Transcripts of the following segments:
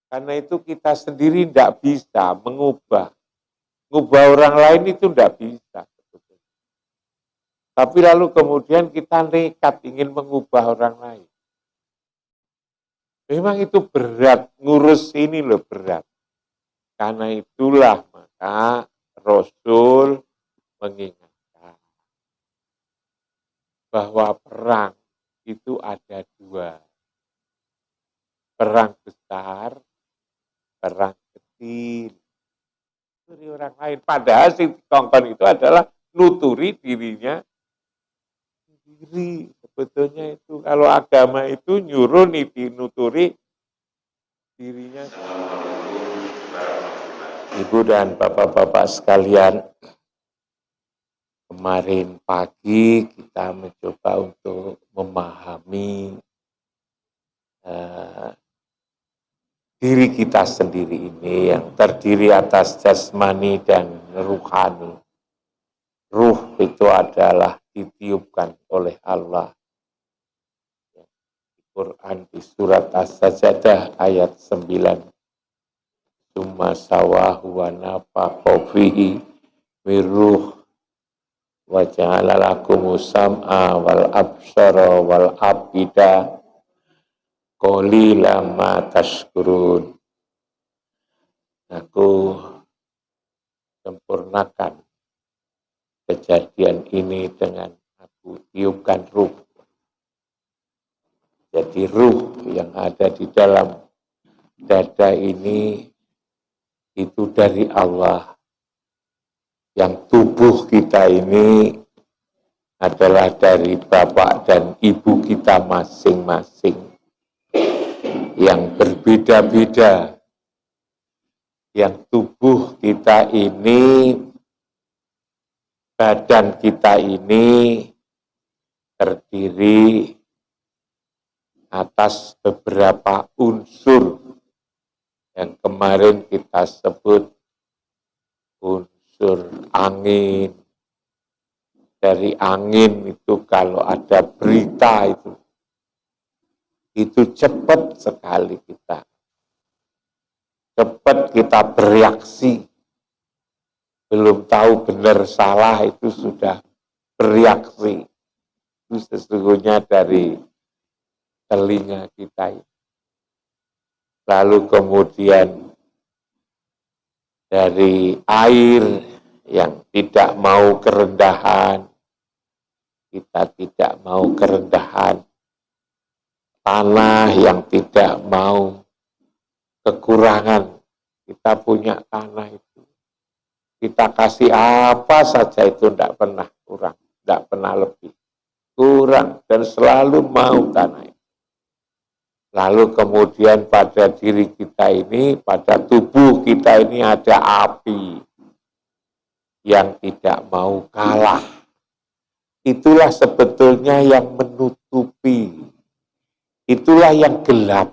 Karena itu kita sendiri tidak bisa mengubah orang lain itu tidak bisa. Tapi lalu kemudian kita nekat ingin mengubah orang lain. Memang itu berat, ngurus ini loh berat. Karena itulah maka Rasul mengingatkan bahwa perang itu ada dua. Perang besar, perang kecil. Nuturi orang lain. Padahal si kongkon itu adalah nuturi dirinya sendiri. Sebetulnya itu kalau agama itu nyuruh nuturi dirinya. Ibu dan bapak-bapak sekalian, kemarin pagi kita mencoba untuk memahami diri kita sendiri ini yang terdiri atas jasmani dan ruhani. Ruh itu adalah ditiupkan oleh Allah. Di Quran di surat As-Sajdah ayat 9. Summa sawahu wa nafakha fihi miruh wa ja'ala lakumus sam'a wal absara wal afida qalilan ma tashkurun. Aku sempurnakan kejadian ini dengan aku tiupkan ruh. Jadi ruh yang ada di dalam dada ini itu dari Allah. Yang tubuh kita ini adalah dari bapak dan ibu kita masing-masing. Yang berbeda-beda. Yang tubuh kita ini, badan kita ini terdiri atas beberapa unsur yang kemarin kita sebut unsur angin. Dari angin itu kalau ada berita itu cepat sekali kita. Cepat kita bereaksi. Belum tahu benar salah itu sudah bereaksi. Itu sesungguhnya dari telinga kita. Lalu kemudian dari air yang tidak mau kerendahan, kita tidak mau kerendahan. Tanah yang tidak mau kekurangan, kita punya tanah itu. Kita kasih apa saja itu tidak pernah kurang, tidak pernah lebih. Kurang dan selalu mau tanah itu. Lalu kemudian pada diri kita ini, pada tubuh kita ini ada api yang tidak mau kalah. Itulah sebetulnya yang menutupi. Itulah yang gelap.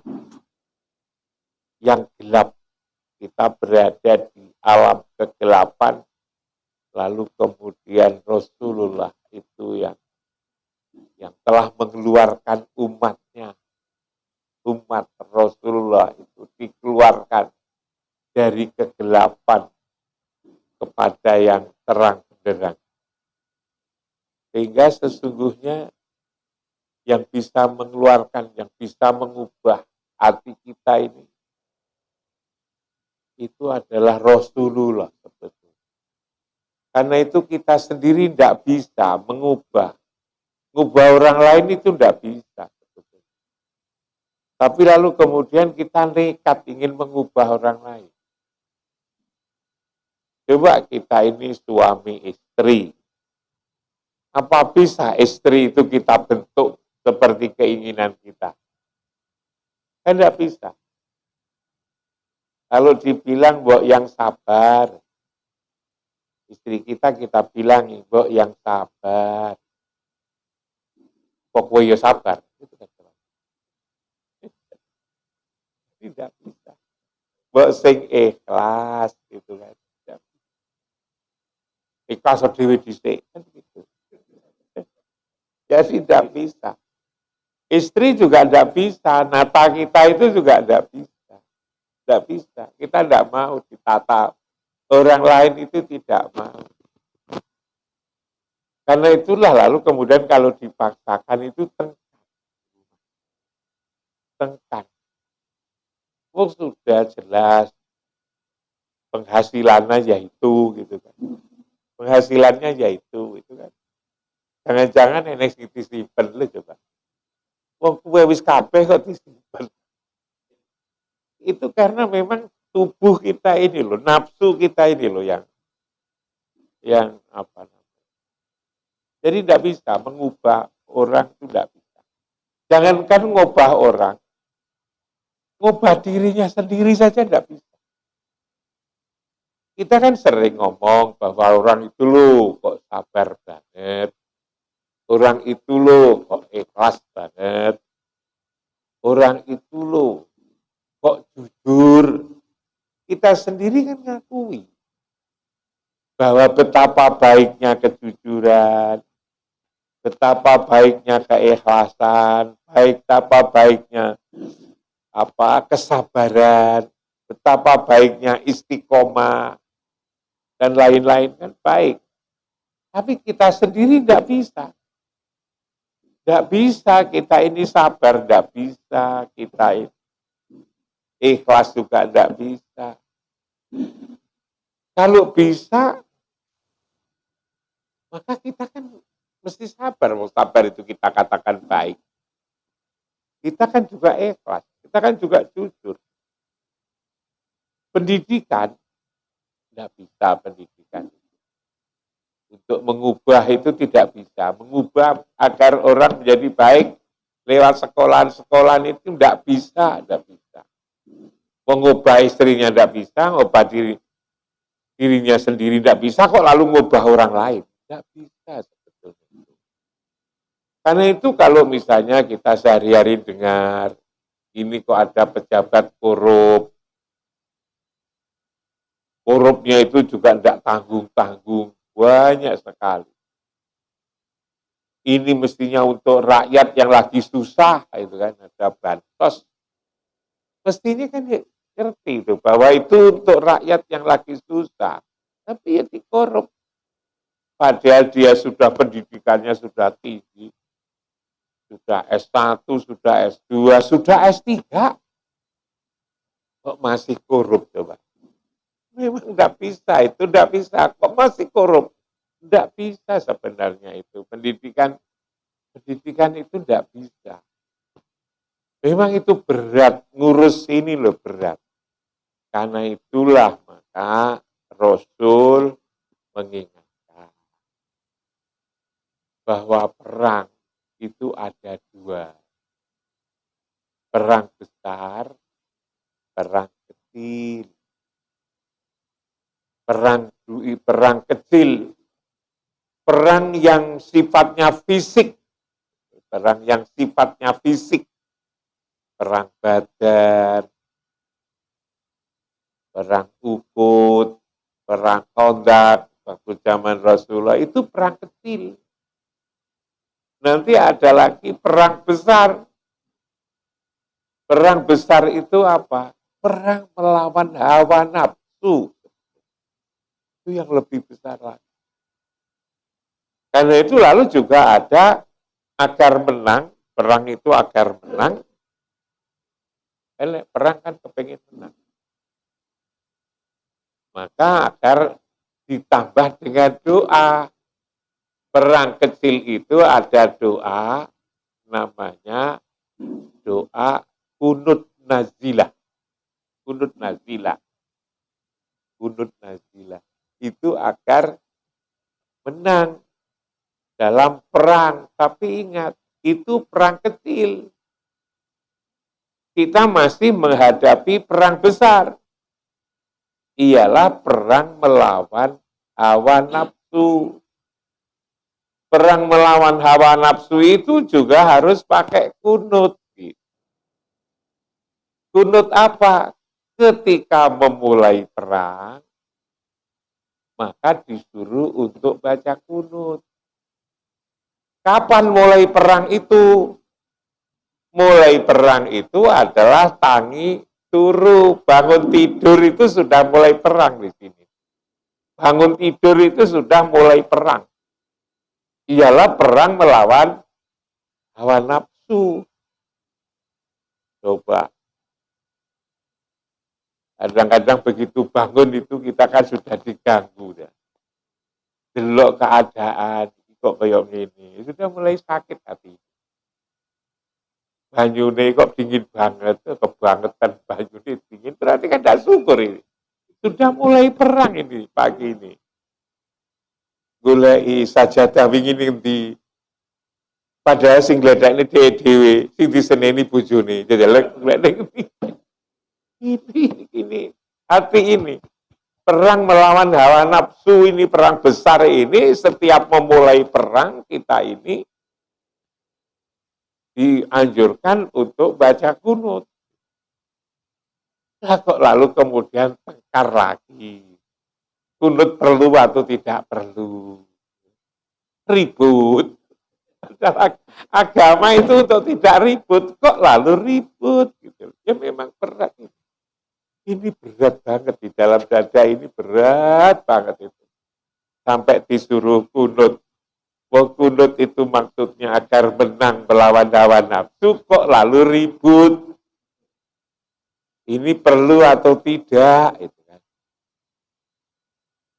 Yang gelap. Kita berada di alam kegelapan. Lalu kemudian Rasulullah itu yang telah mengeluarkan umatnya. Umat Rasulullah itu dikeluarkan dari kegelapan kepada yang terang benderang. Sehingga sesungguhnya yang bisa mengeluarkan, yang bisa mengubah hati kita ini, itu adalah Rasulullah sebetulnya. Karena itu kita sendiri tidak bisa mengubah orang lain itu tidak bisa. Tapi lalu kemudian kita nekat ingin mengubah orang lain. Coba kita ini suami istri. Apa bisa istri itu kita bentuk seperti keinginan kita? Kan tidak bisa. Kalau dibilang mbok yang sabar, istri kita bilang mbok yang sabar. Pokoknya sabar. Itu kan tidak bisa. Mbok sing ikhlas gitu kan. Ikhlas dhewe dhisik kan gitu. Jadi tidak bisa. Istri juga tidak bisa, nata kita itu juga tidak bisa. Tidak bisa. Kita tidak mau ditata. Orang lain itu tidak mau. Karena itulah lalu kemudian kalau dipaksakan itu tengkar. Oh sudah jelas penghasilannya yaitu gitu kan. Penghasilannya yaitu itu kan. Jangan-jangan enek disimpen lu coba. Wong kuwe wis kabeh kok disimpen. Itu karena memang tubuh kita ini loh, nafsu kita ini loh yang apa namanya. Jadi tidak bisa mengubah orang itu tidak bisa. Jangankan ngubah orang, ngubah dirinya sendiri saja tidak bisa. Kita kan sering ngomong bahwa orang itu loh kok sabar banget. Orang itu loh kok ikhlas banget. Orang itu loh kok jujur. Kita sendiri kan ngakui bahwa betapa baiknya kejujuran, betapa baiknya keikhlasan, betapa baiknya kesabaran, betapa baiknya istiqomah dan lain-lain kan baik. Tapi kita sendiri tidak bisa. Tidak bisa kita ini sabar, tidak bisa kita ini ikhlas juga tidak bisa. Kalau bisa, maka kita kan mesti sabar. Sabar itu kita katakan baik. Kita kan juga ikhlas, kita kan juga jujur. Pendidikan, tidak bisa pendidikan. Untuk mengubah itu tidak bisa. Mengubah agar orang menjadi baik lewat sekolahan-sekolahan itu tidak bisa, tidak bisa. Mengubah istrinya tidak bisa, mengubah dirinya sendiri tidak bisa, kok lalu mengubah orang lain. Tidak bisa sebetulnya. Karena itu kalau misalnya kita sehari-hari dengar, ini kok ada pejabat korup, korupnya itu juga tidak tanggung-tanggung, banyak sekali. Ini mestinya untuk rakyat yang lagi susah, itu kan ada bansos. Mestinya kan ngerti itu bahwa itu untuk rakyat yang lagi susah, tapi ya dikorup. Padahal dia sudah pendidikannya sudah tinggi, sudah S1, sudah S2, sudah S3, kok masih korup coba? Memang tidak bisa, itu tidak bisa, kok masih korup? Tidak bisa sebenarnya itu, pendidikan itu tidak bisa. Memang itu berat, ngurus ini loh berat. Karena itulah maka Rasul mengingatkan bahwa perang itu ada dua. Perang besar, perang kecil. Perang kecil, perang yang sifatnya fisik, perang Badar, perang Uhud, perang Khandaq, waktu zaman Rasulullah itu perang kecil. Nanti ada lagi perang besar. Perang besar itu apa? Perang melawan hawa nafsu. Itu yang lebih besar lagi. Karena itu lalu juga ada agar menang, perang itu agar menang. Perang kan kepengen menang. Maka agar ditambah dengan doa. Perang kecil itu ada doa, namanya doa kunut nazilah. Kunut nazilah. Itu agar menang dalam perang. Tapi ingat, itu perang kecil. Kita masih menghadapi perang besar. Ialah perang melawan hawa nafsu. Perang melawan hawa nafsu itu juga harus pakai kunut. Kunut apa? Ketika memulai perang, maka disuruh untuk baca kunut. Kapan mulai perang itu? Mulai perang itu adalah turu, bangun tidur itu sudah mulai perang di sini. Bangun tidur itu sudah mulai perang. Ialah perang melawan hawa nafsu. Coba. Kadang-kadang begitu bangun itu kita kan sudah diganggu. Ya. Delok keadaan, kok kayak gini. Sudah mulai sakit hati. Banyune kok dingin banget, kebangetan banyune dingin. Berarti kan tidak syukur ini. Sudah mulai perang ini pagi ini. Golei sajadah wingi ngendi. Padahal sing gledakne dhewe-dhewe, sing diseneni bojone. Jajalek ini hati ini. Perang melawan hawa nafsu ini, perang besar ini, setiap memulai perang kita ini dianjurkan untuk baca kunut. Nah, kok lalu kemudian tengkar lagi. Kunut perlu atau tidak perlu. Ribut. Agama itu untuk tidak ribut, kok lalu ribut. Gitu. Ya memang berat ini. Ini berat banget di dalam dada ini, berat banget itu. Sampai disuruh kunut. Kunut itu maksudnya agar menang melawan hawa nafsu, kok lalu ribut. Ini perlu atau tidak? Itu kan.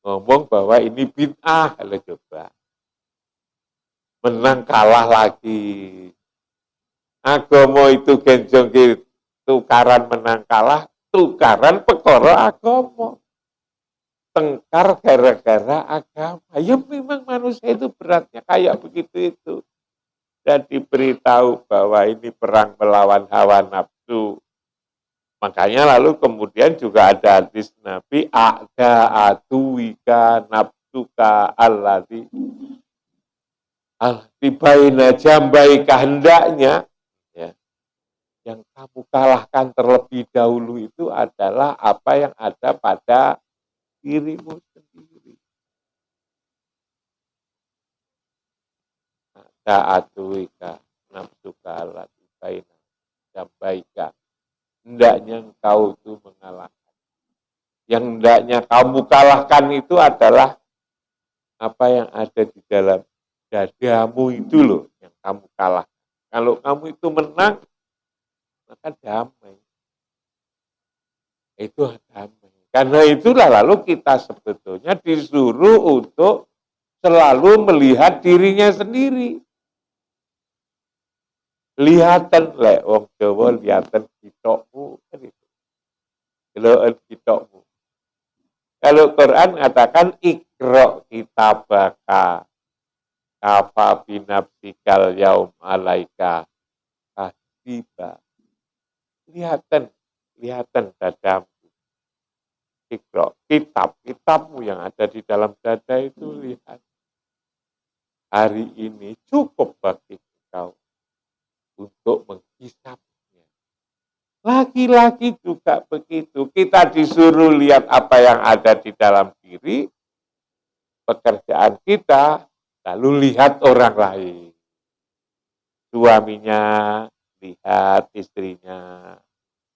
Ngomong bahwa ini bid'ah, kalau coba. Menang kalah lagi. Agama itu genjong tukaran menang kalah, tukaran perkara agama. Tengkar gara-gara agama. Ya memang manusia itu beratnya kayak begitu itu. Dan diberitahu bahwa ini perang melawan hawa nafsu. Makanya lalu kemudian juga ada hadis Nabi, ada atuwika nafsuka alladzi al-tibaina jambai kehendaknya. Yang kamu kalahkan terlebih dahulu itu adalah apa yang ada pada dirimu sendiri. Ta'atuika nafsuka allati baina jambaika. Hendaknya engkau itu mengalahkan. Yang hendaknya kamu kalahkan itu adalah apa yang ada di dalam dadamu itu loh yang kamu kalahkan. Kalau kamu itu menang, maka damai. Itu damai. Karena itulah lalu kita sebetulnya disuruh untuk selalu melihat dirinya sendiri. Lihatan lek wong Jawa lihatan kitokmu kan itu. Deloken kitokmu. Kalau Quran mengatakan ikra kitabaka kafa binafsikal yaum alaika hasiba. Lihatan dadamu. Ikra, kitabmu yang ada di dalam dada itu lihat. Hari ini cukup bagi kau untuk menghisapnya. Laki-laki juga begitu. Kita disuruh lihat apa yang ada di dalam diri, pekerjaan kita, lalu lihat orang lain. Suaminya, lihat istrinya,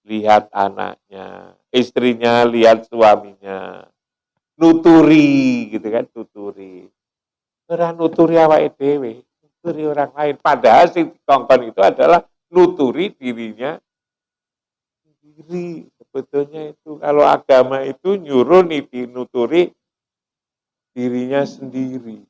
lihat anaknya, istrinya lihat suaminya, nuturi gitu kan, nuturi. Orang nuturi awake dhewe, nuturi orang lain. Padahal si kongkon itu adalah nuturi dirinya sendiri. Sebetulnya itu kalau agama itu nyuruh nuturi dirinya sendiri.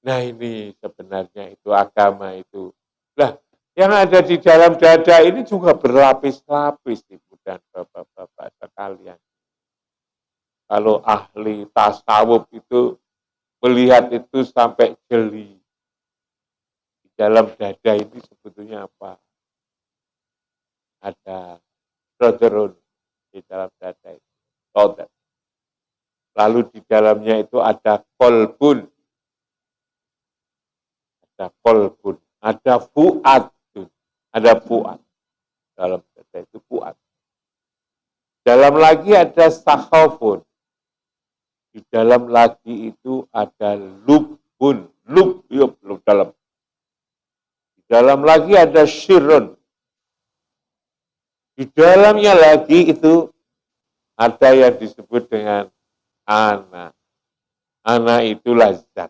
Nah ini sebenarnya itu agama itu. Nah, yang ada di dalam dada ini juga berlapis-lapis, Ibu dan Bapak-bapak sekalian. Kalau ahli tasawuf itu melihat itu sampai jeli. Di dalam dada ini sebetulnya apa? Ada rodron di dalam dada itu. Rodan. Lalu di dalamnya itu ada kolbun. Ada kolbun. Ada fuad. Ada fuad. Dalam dada itu fuad. Dalam lagi ada sakhofun. Di dalam lagi itu ada lubun. Lub dalam. Di dalam lagi ada syirun. Di dalamnya lagi itu ada yang disebut dengan ana. Ana itulah zat.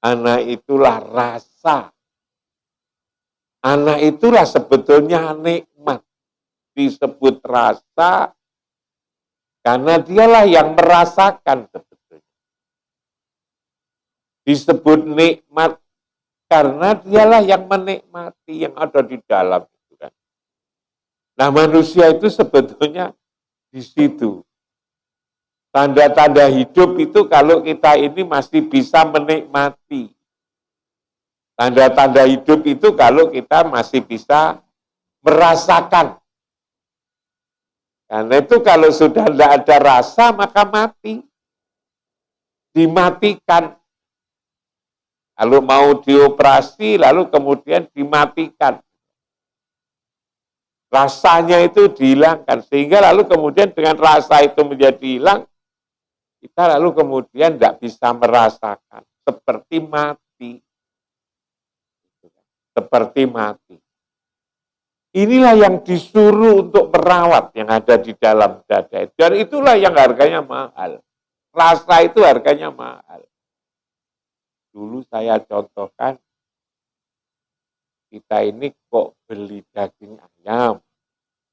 Ana itulah rasa. Ana itulah sebetulnya nikmat. Disebut rasa karena dialah yang merasakan sebetulnya. Disebut nikmat karena dialah yang menikmati yang ada di dalam itu kan. Nah, manusia itu sebetulnya di situ. Tanda-tanda hidup itu kalau kita ini masih bisa menikmati. Tanda-tanda hidup itu kalau kita masih bisa merasakan. Karena itu kalau sudah tidak ada rasa maka mati. Dimatikan. Lalu mau dioperasi lalu kemudian dimatikan. Rasanya itu dihilangkan. Sehingga lalu kemudian dengan rasa itu menjadi hilang, kita lalu kemudian tidak bisa merasakan. Seperti mati. Seperti mati. Inilah yang disuruh untuk merawat yang ada di dalam dada. Dan itulah yang harganya mahal. Rasa itu harganya mahal. Dulu saya contohkan, kita ini kok beli daging ayam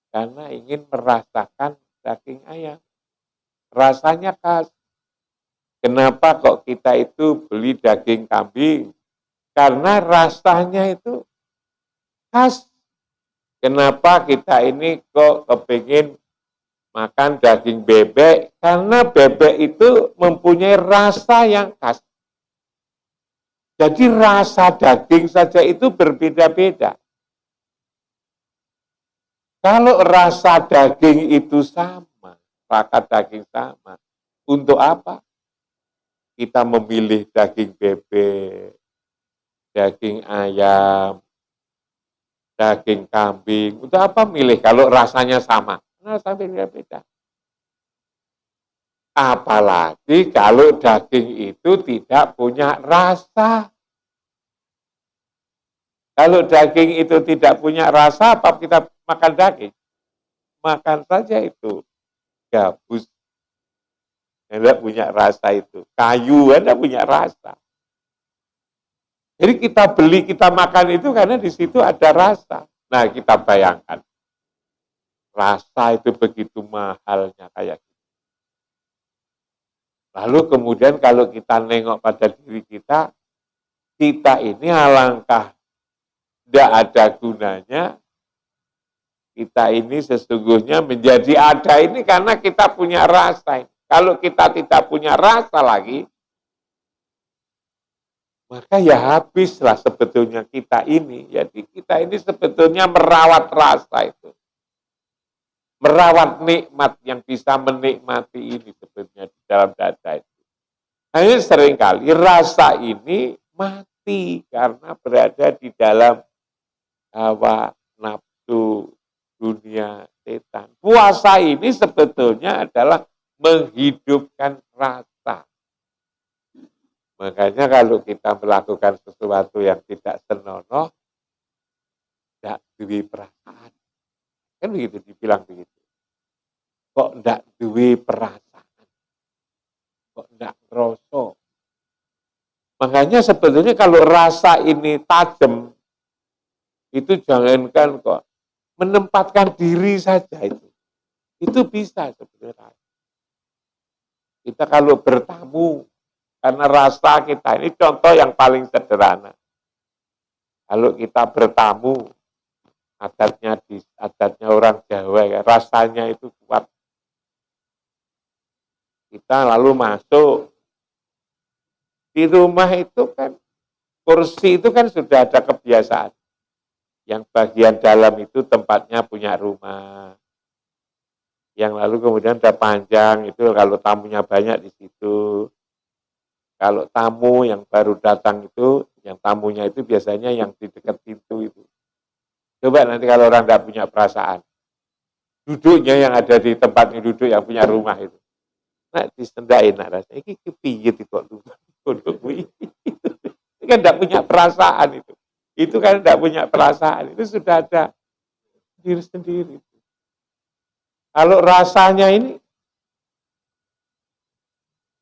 karena ingin merasakan daging ayam. Rasanya khas. Kenapa kok kita itu beli daging kambing? Karena rasanya itu khas. Kenapa kita ini kok kepingin makan daging bebek? Karena bebek itu mempunyai rasa yang khas. Jadi rasa daging saja itu berbeda-beda. Kalau rasa daging itu sama, rasa daging sama, untuk apa? Kita memilih daging bebek, daging ayam, daging kambing. Untuk apa milih kalau rasanya sama? Rasa beda-beda. Apalagi kalau daging itu tidak punya rasa. Kalau daging itu tidak punya rasa, apa kita makan daging? Makan saja itu gabus. Tidak punya rasa itu. Kayu tidak punya rasa. Jadi kita beli, kita makan itu karena di situ ada rasa. Nah, kita bayangkan. Rasa itu begitu mahalnya kayak gitu. Lalu kemudian kalau kita nengok pada diri kita ini alangkah tidak ada gunanya, kita ini sesungguhnya menjadi ada ini karena kita punya rasa. Kalau kita tidak punya rasa lagi, maka ya habislah sebetulnya kita ini. Jadi kita ini sebetulnya merawat rasa itu. Merawat nikmat yang bisa menikmati ini sebetulnya di dalam dada itu. Hanya seringkali rasa ini mati karena berada di dalam hawa nafsu dunia setan. Puasa ini sebetulnya adalah menghidupkan rasa. Makanya kalau kita melakukan sesuatu yang tidak senonoh, tidak duwe perasaan. Kan begitu, dibilang begitu. Kok tidak duwe perasaan? Kok tidak ngerasa? Makanya sebetulnya kalau rasa ini tajam, itu jangankan kok menempatkan diri saja itu. Itu bisa sebetulnya. Kita kalau bertamu, karena rasa kita, ini contoh yang paling sederhana. Kalau kita bertamu, adatnya orang Jawa ya, rasanya itu kuat. Kita lalu masuk di rumah itu kan kursi itu kan sudah ada kebiasaan. Yang bagian dalam itu tempatnya punya rumah. Yang lalu kemudian ada panjang itu kalau tamunya banyak di situ. Kalau tamu yang baru datang itu, yang tamunya itu biasanya yang di dekat pintu itu. Coba nanti kalau orang tidak punya perasaan, duduknya yang ada di tempatnya duduk yang punya rumah itu. Nah, disendain rasanya. Ini kepiyet itu kok duduk. Ini kan tidak punya perasaan itu. Itu kan tidak punya perasaan. Itu sudah ada diri sendiri. Kalau rasanya ini,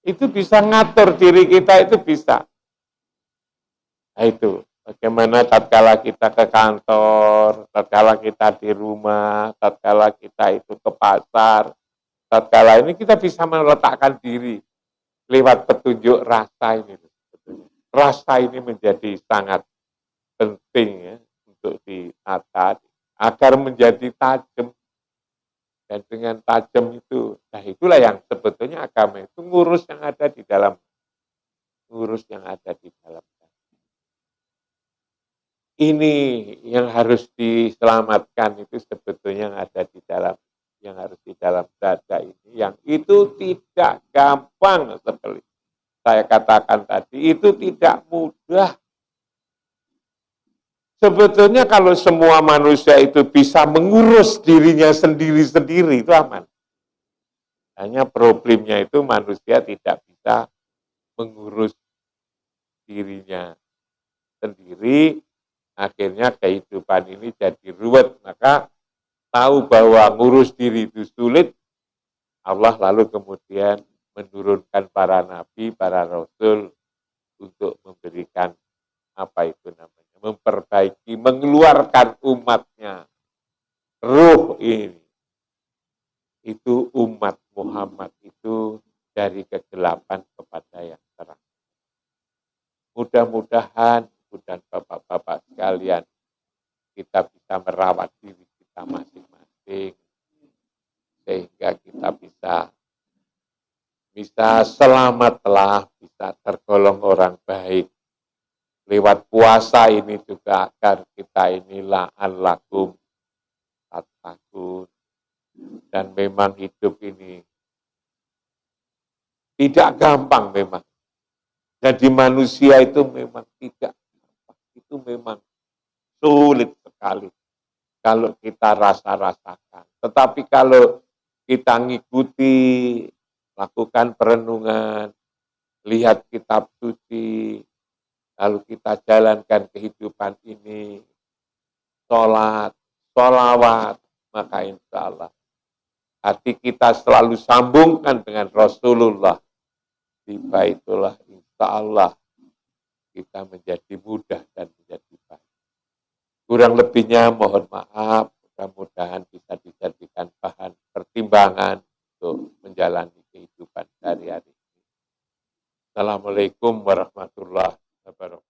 itu bisa ngatur diri kita, itu bisa. Nah itu, bagaimana tatkala kita ke kantor, tatkala kita di rumah, tatkala kita itu ke pasar, tatkala ini kita bisa meletakkan diri lewat petunjuk rasa ini. Rasa ini menjadi sangat penting ya, untuk ditata agar menjadi tajam. Dan dengan tajam itu, nah itulah yang sebetulnya agama itu ngurus yang ada di dalam, ngurus yang ada di dalam. Ini yang harus diselamatkan itu sebetulnya yang ada di dalam, yang harus di dalam dada ini, yang itu tidak gampang sekali. Saya katakan tadi, itu tidak mudah. Sebetulnya kalau semua manusia itu bisa mengurus dirinya sendiri-sendiri, itu aman. Hanya problemnya itu manusia tidak bisa mengurus dirinya sendiri, akhirnya kehidupan ini jadi ruwet. Maka tahu bahwa ngurus diri itu sulit, Allah lalu kemudian menurunkan para nabi, para rasul untuk memberikan apa itu namanya, memperbaiki, mengeluarkan umatnya. Ruh ini, itu umat Muhammad itu dari kegelapan kepada yang terang. Mudah-mudahan, dan bapak-bapak sekalian, kita bisa merawat diri kita masing-masing, sehingga kita bisa selamatlah, bisa tergolong orang baik. Lewat puasa ini juga agar kita inilah la'allakum tattaqun. Dan memang hidup ini tidak gampang memang. Jadi manusia itu memang tidak gampang. Itu memang sulit sekali kalau kita rasa-rasakan. Tetapi kalau kita ngikuti, lakukan perenungan, lihat kitab suci, lalu kita jalankan kehidupan ini, sholat, sholawat, maka insya Allah hati kita selalu sambungkan dengan Rasulullah. Di Baitullah, insya Allah kita menjadi mudah dan menjadi baik. Kurang lebihnya mohon maaf, mudah-mudahan bisa dijadikan bahan pertimbangan untuk menjalani kehidupan sehari-hari. Assalamualaikum warahmatullahi wabarakatuh.